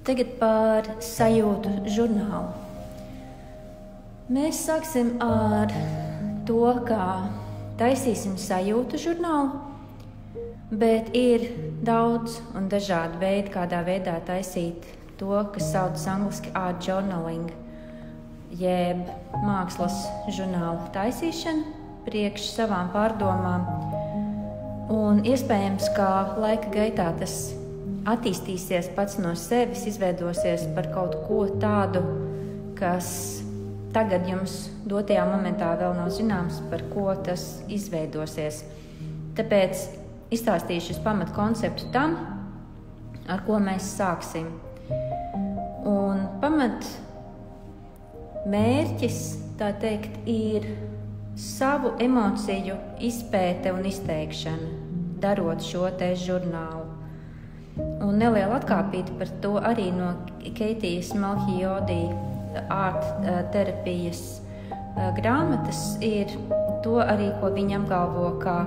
Tagad par sajūtu žurnālu. Mēs sāksim ar to, kā taisīsim sajūtu žurnālu, bet ir daudz un dažādi veidi, kādā veidā taisīt to, kas saucas angliski art journaling, jeb mākslas žurnālu taisīšana priekš savām pārdomām. Un iespējams, ka laika gaitā tas attīstīsies pats no sevis, izveidosies par kaut ko tādu, kas tagad jums dotajā momentā vēl nav zināms, par ko tas izveidosies. Tāpēc izstāstīšu pamatu konceptu tam, ar ko mēs sāksim. Un pamat mērķis, tā teikt, ir savu emociju izpēte un izteikšana, darot šo te žurnālu. Un neliela atkāpīta par to arī no Keitijas Malhijodi art terapijas grāmatas ir to arī, ko viņa apgalvo, ka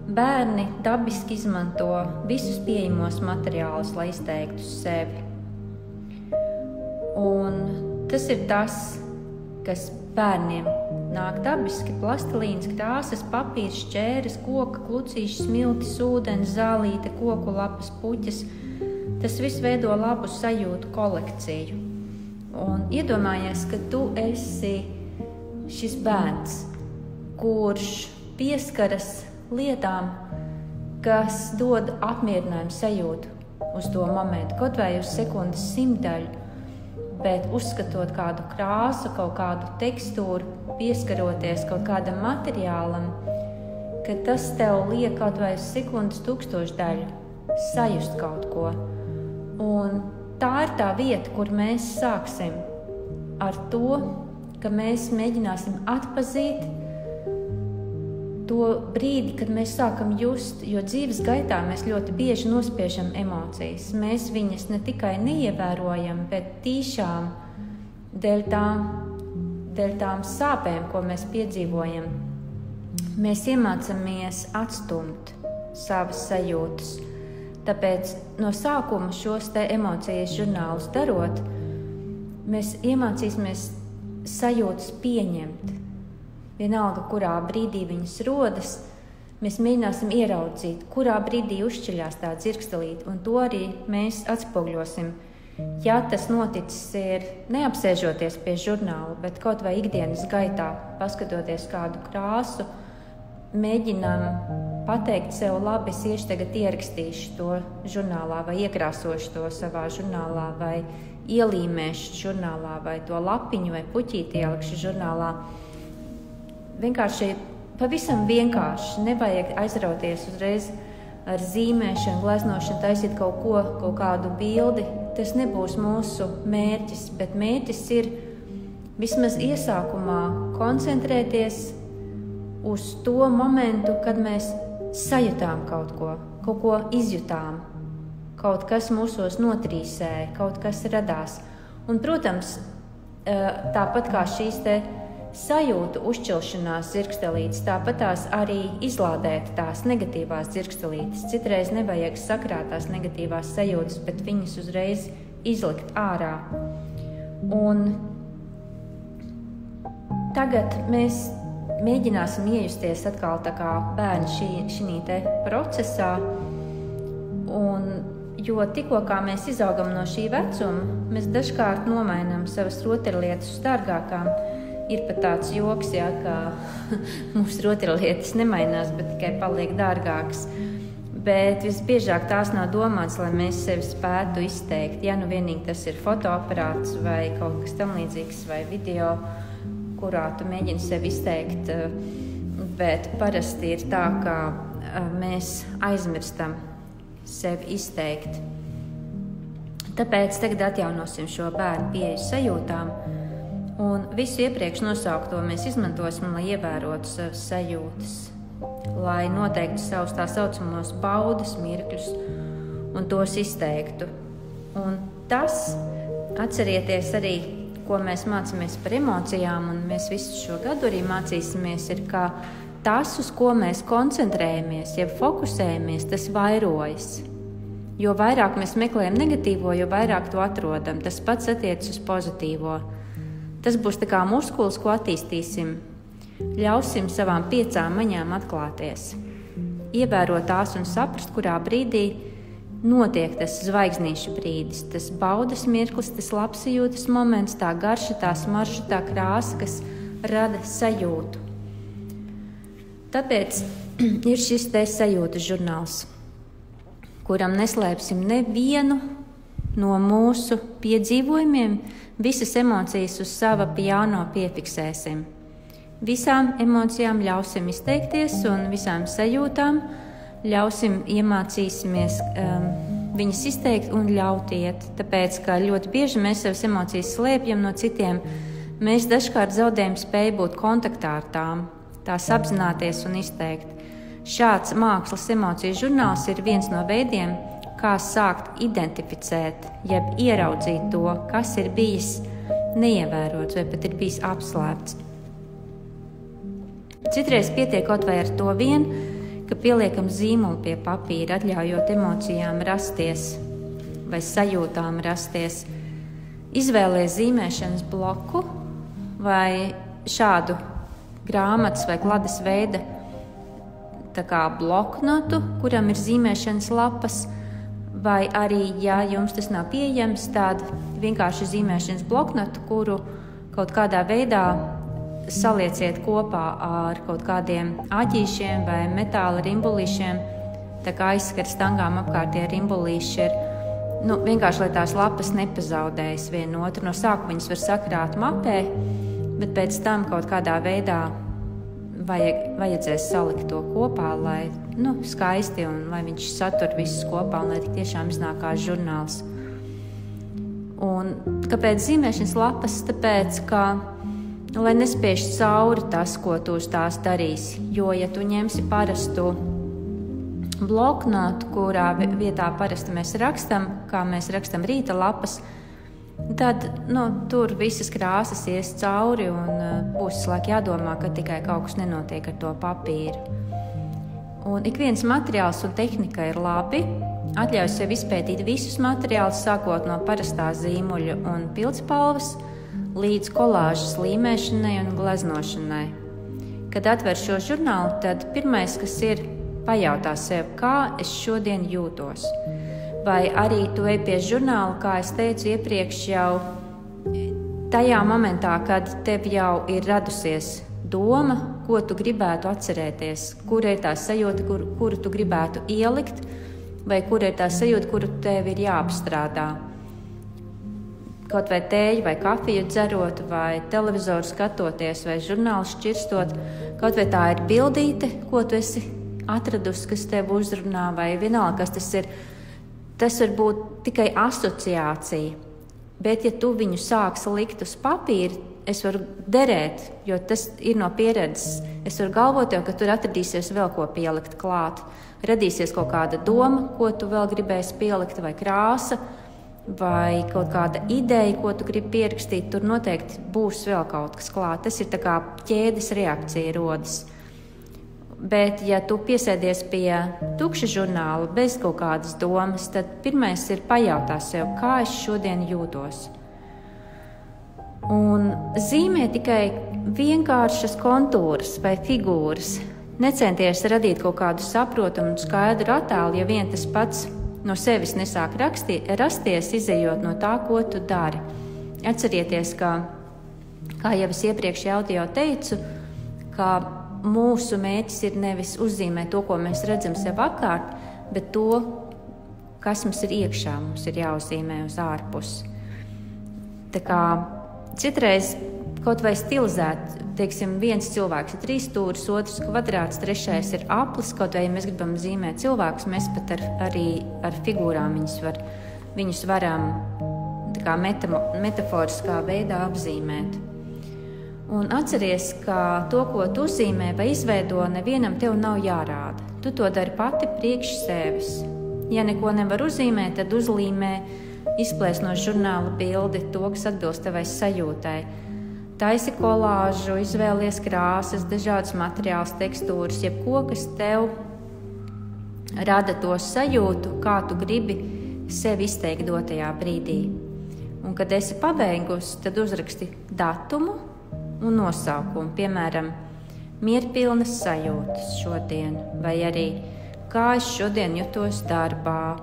bērni dabiski izmanto visus pieejamos materiālus, lai izteiktu sevi. Un tas ir tas, kas bērniem nāk dabiski: plastilīns, krāsas, papīrs, šķēres, koka, klucīšs, smiltis, ūdens, zālīte, koku lapas, puķes. Tas viss veido labu sajūtu kolekciju. Un iedomājies, ka tu esi šis bērns, kurš pieskaras lietām, kas dod apmierinājumu sajūtu uz to momentu, kaut vai uz sekundes simtdaļu, bet uzskatot kādu krāsu, kaut kādu tekstūru, pieskaroties kaut kādam materiālam, ka tas tev liek kaut vai uz sekundes tūkstošdaļu sajust kaut ko. Un tā ir tā vieta, kur mēs sāksim ar to, ka mēs mēģināsim atpazīt to brīdi, kad mēs sākam just, jo dzīves gaitā mēs ļoti bieži nospiežam emocijas. Mēs viņas ne tikai neievērojam, bet tīšām dēļ tām sāpēm, ko mēs piedzīvojam, mēs iemācāmies atstumt savas sajūtas. Tāpēc no sākuma šos te emocijas žurnālus darot, mēs iemācīsimies sajūtas pieņemt. Vienalga, kurā brīdī viņas rodas, mēs mēģināsim ieraudzīt, kurā brīdī uzšķiļās tā dzirkstelīte, un to arī mēs atspoguļosim. Ja tas noticis ir neapsēžoties pie žurnāla, bet kaut vai ikdienas gaitā, paskatoties kādu krāsu, mēģinām pateikt sev, labi, es iešu tagad ierakstīšu to žurnālā, vai iekrāsošu to savā žurnālā, vai ielīmēšu žurnālā, vai to lapiņu vai puķīti ielikšu žurnālā. Vienkārši, pavisam vienkārši, nevajag aizrauties uzreiz ar zīmēšanu, gleznošanu, taisīt kaut kādu bildi. Tas nebūs mūsu mērķis, bet mērķis ir vismaz iesākumā koncentrēties uz to momentu, kad mēs sajūtām kaut ko izjutām, kaut kas mūsos notrīsēja, kaut kas radās. Un, protams, tāpat kā šīs te sajūtu uzšķilšanās dzirkstelītes, tāpat tās arī izlādēt tās negatīvās dzirkstelītes. Citreiz nevajag sakrāt tās negatīvās sajūtas, bet viņas uzreiz izlikt ārā. Un tagad mēs mēģināsim iejusties atkal tā kā bērni šī te procesā. Jo tikko kā mēs izaugam no šī vecuma, mēs dažkārt nomainām savas rotaļlietas uz dārgākām. Ir pat tāds joks, ka mūsu rotaļlietas nemainās, bet tikai paliek dārgākas. Bet visbiežāk tās nav domāts, lai mēs sevi spētu izteikt. Ja nu vienīgi tas ir fotoaparāts vai kaut kas tam līdzīgs, vai video, kurā tu mēģini sevi izteikt. Bet parasti ir tā, ka mēs aizmirstam sevi izteikt. Tāpēc tagad atjaunosim šo bērnu pieeju sajūtām. Un visu iepriekš nosaukto mēs izmantosim, lai ievērotu savas sajūtas, lai noteiktu savus tā saucamos baudas mirkļus un tos izteiktu. Un tas, atcerieties arī, ko mēs mācāmies par emocijām, un mēs visu šo gadu arī mācīsimies, ir, ka tas, uz ko mēs koncentrējamies, ja fokusējamies, tas vairojas. Jo vairāk mēs meklējam negatīvo, jo vairāk to atrodam. Tas pats attiecas uz pozitīvo. Tas būs tā kā muskulis, ko attīstīsim. Ļausim savām 5 maņām atklāties. Ievērot tās un saprast, kurā brīdī notiek tas zvaigznīšu brīdis, tas baudas mirklis, tas labsajūtas moments, tā garša, tā smarža, tā krāsa, kas rada sajūtu. Tāpēc ir šis te sajūtas žurnāls, kuram neslēpsim nevienu no mūsu piedzīvojumiem, visas emocijas uz sava piano piefiksēsim. Visām emocijām ļausim izteikties un visām sajūtām iemācīsimies viņas izteikt un ļaut iet. Tāpēc, ka ļoti bieži mēs savas emocijas slēpjam no citiem, mēs dažkārt zaudējam spēju būt kontaktā ar tām, tās apzināties un izteikt. Šāds mākslas emociju žurnāls ir viens no veidiem, kā sākt identificēt, jeb ieraudzīt to, kas ir bijis neievērots vai pat ir bijis apslēpts. Citreiz pietiek kaut vai ar to vien, ka pieliekam zīmolu pie papīra, atļaujot emocijām rasties vai sajūtām rasties. Izvēlies zīmēšanas bloku vai šādu grāmatas vai klades veida tā kā bloknotu, kuram ir zīmēšanas lapas, vai arī, ja jums tas nav pieejams, tad vienkārši zīmēšanas bloknotu, kuru kaut kādā veidā salieciet kopā ar kaut kādiem aģīšiem vai metāla rimbulīšiem, tā kā aizskar stangām apkārtie rimbulīši ir, vienkārši, lai tās lapas nepazaudējas vienu otru. No sākuma viņas var sakrāt mapē, bet pēc tam kaut kādā veidā vajadzēs salikt to kopā, lai skaisti un lai viņš satur visus kopā un lai tik tiešām iznāk kā žurnāls. Un kāpēc zīmēšanas lapas? Tāpēc, ka lai nespiež cauri tas, ko tu uz tās darīsi. Jo, ja tu ņemsi parastu bloknotu, kurā vietā parasti mēs rakstam, kā mēs rakstam rīta lapas, tad tur visas krāsas ies cauri un būs laik jādomā, ka tikai kaut kas nenotiek ar to papīru. Un ik viens materiāls un tehnika ir labi. Atļauj sev izpētīt visus materiālus, sākot no parastā zīmuļa un pildspalvas, līdz kolāžas līmēšanai un gleznošanai. Kad atver šo žurnālu, tad pirmais, kas ir, pajautā sev, kā es šodien jūtos. Vai arī tu ej pie žurnāla, kā es teicu iepriekš, jau tajā momentā, kad tev jau ir radusies doma, ko tu gribētu atcerēties, kur ir tā sajūta, kuru tu gribētu ielikt, vai kur ir tā sajūta, kuru tev ir jāapstrādā. Kaut vai tēju vai kafiju dzerot, vai televizoru skatoties, vai žurnālu šķirstot, kaut vai tā ir bildīte, ko tu esi atradusi, kas tev uzrunā, vai vienalga, kas tas ir. Tas var būt tikai asociācija, bet ja tu viņu sāksi likt uz papīra, es varu derēt, jo tas ir no pieredzes. Es varu galvot jau, ka tur atradīsies vēl ko pielikt klāt. Radīsies kaut kāda doma, ko tu vēl gribēsi pielikt, vai krāsa, vai kaut kāda ideja, ko tu gribi pierakstīt, tur noteikti būs vēl kaut kas klāt. Tas ir tā kā ķēdes reakcija rodas. Bet, ja tu piesēdies pie tukša žurnāla bez kaut kādas domas, tad pirmais ir pajautāt sev, kā es šodien jūtos. Un zīmē tikai vienkāršas kontūras vai figūras. Necenties radīt kaut kādu saprotamu un skaidru attēlu, ja vien tas pats no sevis nesāk rasties, izejot no tā, ko tu dari. Atcerieties, kā jau es iepriekš jau teicu, ka mūsu mērķis ir nevis uzzīmēt to, ko mēs redzam sev apkārt, bet to, kas mums ir iekšā, mums ir jāuzzīmē uz ārpusi. Tā kā citreiz kaut vai stilizēt, teiksim, viens cilvēks ir 3 stūris, otrs kvadrāts, trešais ir aplis, kaut vai ja mēs gribam zīmēt cilvēkus, mēs pat arī ar figūrām viņus varam tā kā metaforiskā veidā apzīmēt. Un atceries, ka to, ko tu uzzīmē vai izveido, nevienam tev nav jārāda. Tu to dari pati priekš sevis. Ja neko nevar uzzīmēt, tad uzlīmē, izplēs no žurnāla bildi to, kas atbilst tevai sajūtai. Taisi kolāžu, izvēlies krāsas, dažādas materiālus, tekstūras, jebko, kas tev rada to sajūtu, kā tu gribi sevi izteikt dotajā brīdī. Un, kad esi pabeigusi, tad uzraksti datumu un nosaukumu, piemēram, mierpilnas sajūtas šodien, vai arī kā es šodien jutos darbā,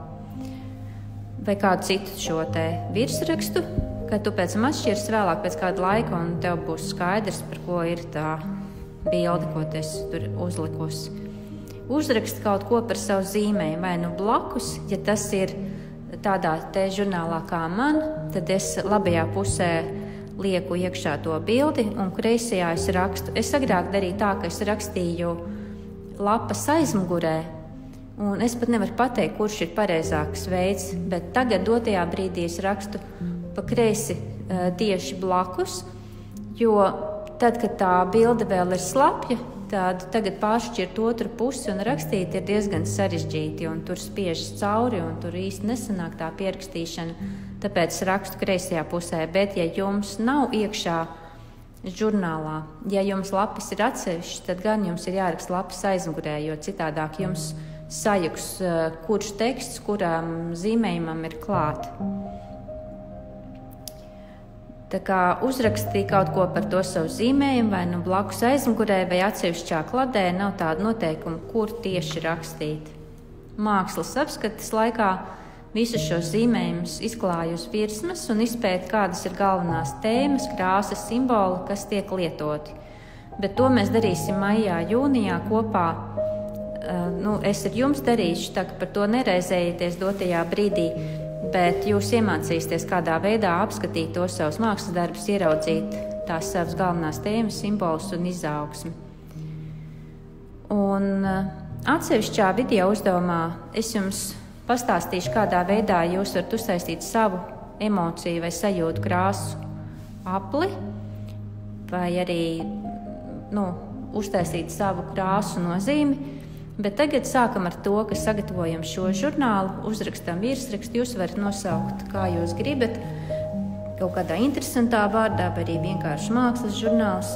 vai kādu citu šo te virsrakstu, kad tu pēc tam atšķirs vēlāk pēc kāda laika un tev būs skaidrs, par ko ir tā bilde, ko tu esi tur uzlikusi. Uzraksti kaut ko par savu zīmējumu, vai nu blakus, ja tas ir tādā te žurnālā kā man, tad es labajā pusē lieku iekšā to bildi un kreisajā es rakstu. Es agrāk darīju tā, ka es rakstīju lapas aizmugurē, un es pat nevaru pateikt, kurš ir pareizāks veids, bet tagad dotajā brīdī es rakstu pa kreisi tieši blakus, jo tad, kad tā bilde vēl ir slapja, tad tagad pāršķirt otru pusi un rakstīt ir diezgan sarežģīti, un tur spiežas cauri, un tur īsti nesanāk tā pierakstīšana, tāpēc rakstu kreisajā pusē. Bet, ja jums nav iekšā žurnālā, ja jums lapas ir atsevišķas, tad gan jums ir jāraksta lapas aizmugurē, jo citādāk jums sajuks, kurš teksts, kurām zīmējumam ir klāt. Tā kā uzrakstīja kaut ko par to savu zīmējumu, vai nu blakus aizmugurē, vai atsevišķā kladē, nav tāda noteikuma, kur tieši rakstīt. Mākslas apskates laikā visus šos zīmējumus izklāju uz virsmas un izpēt, kādas ir galvenās tēmas, krāsas, simboli, kas tiek lietoti. Bet to mēs darīsim maijā, jūnijā kopā. Es ar jums darīšu, tā ka par to nereizējieties dotajā brīdī, bet jūs iemācīsieties, kādā veidā apskatīt tos savus mākslas darbus, ieraudzīt tās savas galvenās tēmas, simbolus un izaugsmi. Un atsevišķā video uzdevumā es jums pastāstīšu, kādā veidā jūs varat uztaisīt savu emociju vai sajūtu krāsu apli, vai arī uztaisīt savu krāsu nozīmi. Bet tagad sākam ar to, ka sagatavojam šo žurnālu, uzrakstam virsrakstu, jūs varat nosaukt, kā jūs gribat, kaut kādā interesantā vārdā, vai arī vienkārši mākslas žurnāls,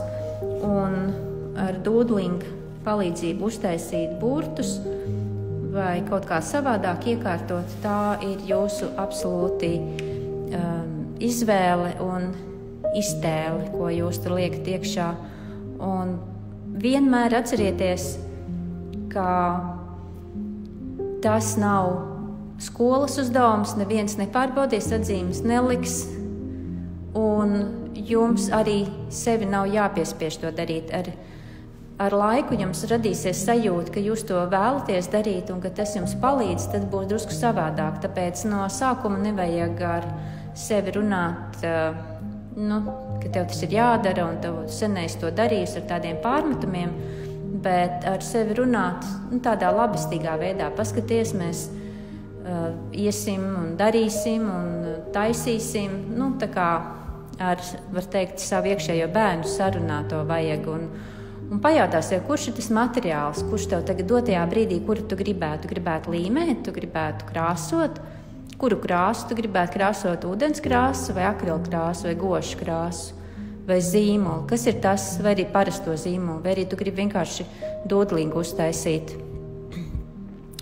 un ar doodling palīdzību uztaisīt burtus, vai kaut kā savādāk iekārtot. Tā ir jūsu absolūti izvēle un iztēle, ko jūs tur liekat iekšā. Un vienmēr atcerieties, ka tas nav skolas uzdevums, neviens nepārbaudīs atzīmes, neliks, un jums arī sevi nav jāpiespiež to darīt. Ar laiku jums radīsies sajūta, ka jūs to vēlaties darīt un ka tas jums palīdz, tad būs drusku savādāk. Tāpēc no sākuma nevajag ar sevi runāt, ka tev tas ir jādara un tev senais to darījis ar tādiem pārmetumiem, bet ar sevi runāt tādā labestīgā veidā. Paskaties, mēs iesim un darīsim un taisīsim. Tā kā var teikt, savu iekšējo bērnu sarunā to vajag. Un pajautās, kurš ir tas materiāls, kurš tev tagad dotajā brīdī, kuru tu gribētu? Tu gribētu līmēt, tu gribētu krāsot? Kuru krāsu tu gribētu krāsot? Ūdens krāsu vai akrila krāsu vai gošu krāsu? Vai zīmolu, kas ir tas, vai arī parasto zīmolu, vai arī tu gribi vienkārši doodlingu uztaisīt.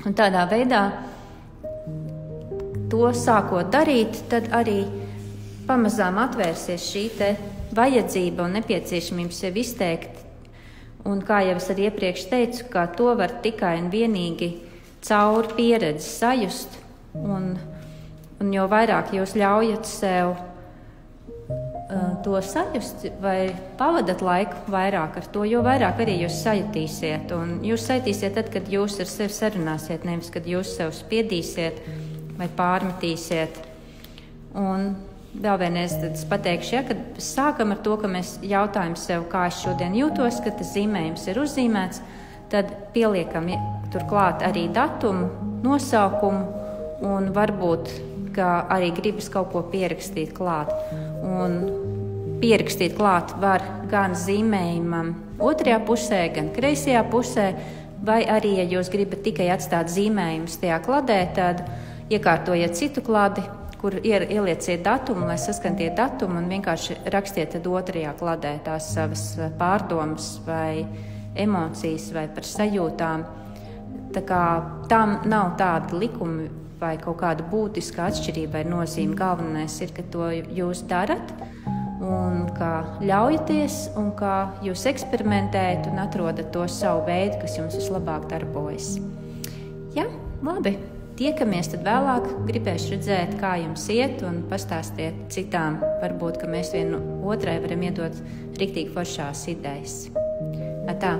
Un tādā veidā, to sākot darīt, tad arī pamazām atvērsies šī te vajadzība un nepieciešamība sevi izteikt. Un kā jau es arī iepriekš teicu, ka to var tikai un vienīgi caur pieredzi sajust, un jo vairāk jūs ļaujat sev to sajust vai pavadat laiku vairāk ar to, jo vairāk arī jūs sajutīsiet. Un jūs sajutīsiet tad, kad jūs ar sevi sarunāsiet, nevis kad jūs sev spiedīsiet vai pārmetīsiet. Un vēl vienreiz es pateikšu, kad sākam ar to, ka mēs jautājam sev, kā es šodien jūtos, kad tas zīmējums ir uzzīmēts, tad pieliekam turklāt arī datumu, nosaukumu un varbūt, ka arī gribas kaut ko pierakstīt klāt. Un pierakstīt klāt var gan zīmējumam otrajā pusē, gan kreisajā pusē, vai arī, ja jūs gribat tikai atstāt zīmējumus tajā kladē, tad iekārtojiet citu kladi, kur ielieciet datumu, lai saskantiet datumu un vienkārši rakstiet tad otrajā kladē tās savas pārdomas vai emocijas vai par sajūtām. Tā kā tam nav tāda likumi vai kaut kāda būtiska atšķirība vai nozīme. Galvenais ir, ka to jūs darat un ka ļaujaties un ka jūs eksperimentējat un atrodat to savu veidu, kas jums vislabāk darbojas. Jā, labi. Tiekamies tad vēlāk, gribēšu redzēt, kā jums iet un pastāstiet citām. Varbūt, ka mēs vienu otrai varam iedot riktīgi foršās idejas. Tā.